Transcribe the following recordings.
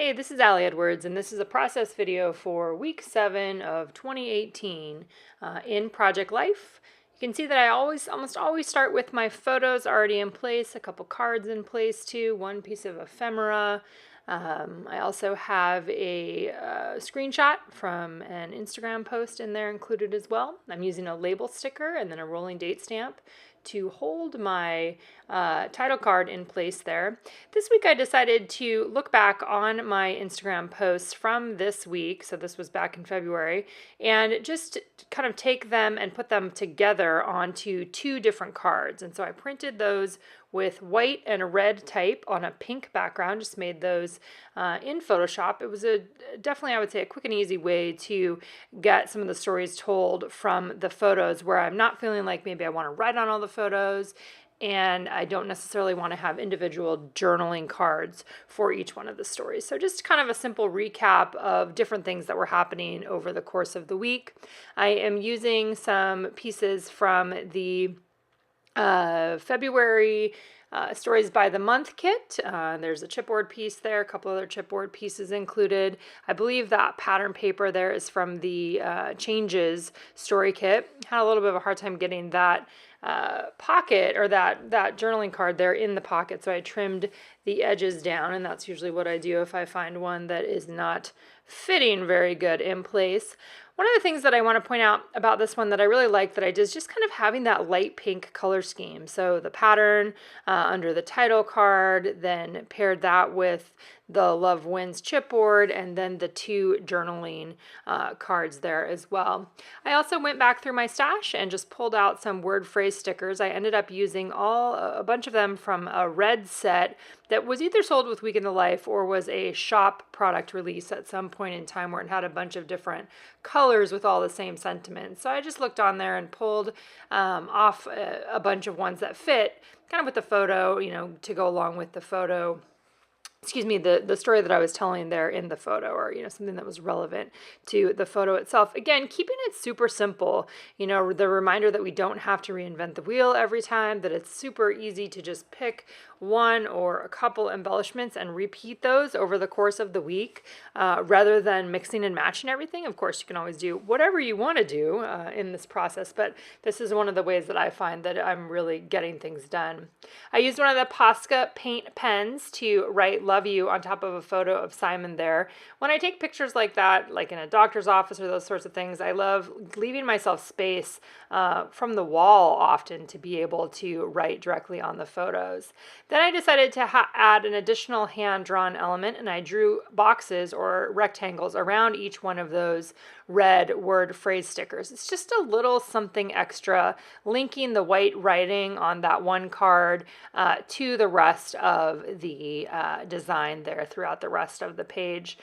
Hey, this is Allie Edwards, and this is a process video for week 7 of 2018 in Project Life. You can see that I almost always start with my photos already in place, a couple cards in place too, one piece of ephemera. I also have a screenshot from an Instagram post in there included as well. I'm using a label sticker and then a rolling date stamp to hold my title card in place there. This week I decided to look back on my Instagram posts from this week, so this was back in February, and just kind of take them and put them together onto two different cards. And so I printed those with white and a red type on a pink background, just made those in Photoshop. It was definitely, I would say, a quick and easy way to get some of the stories told from the photos where I'm not feeling like maybe I want to write on all the photos and I don't necessarily want to have individual journaling cards for each one of the stories. So just kind of a simple recap of different things that were happening over the course of the week. I am using some pieces from the February Stories by the Month kit. There's a chipboard piece there, a couple other chipboard pieces included. I believe that pattern paper there is from the Changes story kit. Had a little bit of a hard time getting that pocket or that journaling card there in the pocket, so I trimmed the edges down, and that's usually what I do if I find one that is not fitting very good in place. One of the things that I want to point out about this one that I really like that I did is just kind of having that light pink color scheme. So the pattern under the title card, then paired that with the Love Wins chipboard, and then the two journaling cards there as well. I also went back through my stash and just pulled out some word phrase stickers. I ended up using a bunch of them from a red set that was either sold with Week in the Life or was a shop product release at some point in time where it had a bunch of different colors with all the same sentiments. So I just looked on there and pulled off a bunch of ones that fit kind of with the photo, to go along with the photo. Excuse me, the story that I was telling there in the photo, or, something that was relevant to the photo itself. Again, keeping it super simple, the reminder that we don't have to reinvent the wheel every time, that it's super easy to just pick one or a couple embellishments and repeat those over the course of the week, rather than mixing and matching everything. Of course, you can always do whatever you want to do in this process, but this is one of the ways that I find that I'm really getting things done. I used one of the Posca paint pens to write "Love You" on top of a photo of Simon there. When I take pictures like that, like in a doctor's office or those sorts of things, I love leaving myself space from the wall often to be able to write directly on the photos. Then I decided to add an additional hand-drawn element, and I drew boxes or rectangles around each one of those red word phrase stickers. It's just a little something extra, linking the white writing on that one card to the rest of the design there throughout the rest of the page,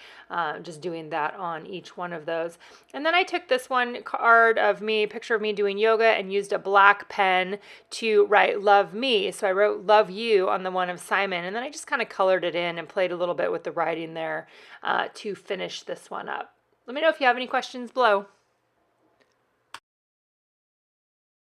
just doing that on each one of those. And then I took this one card of me, picture of me doing yoga, and used a black pen to write "Love Me." So I wrote "Love You" on the one of Simon, and then I just kind of colored it in and played a little bit with the writing there to finish this one up. Let me know if you have any questions below.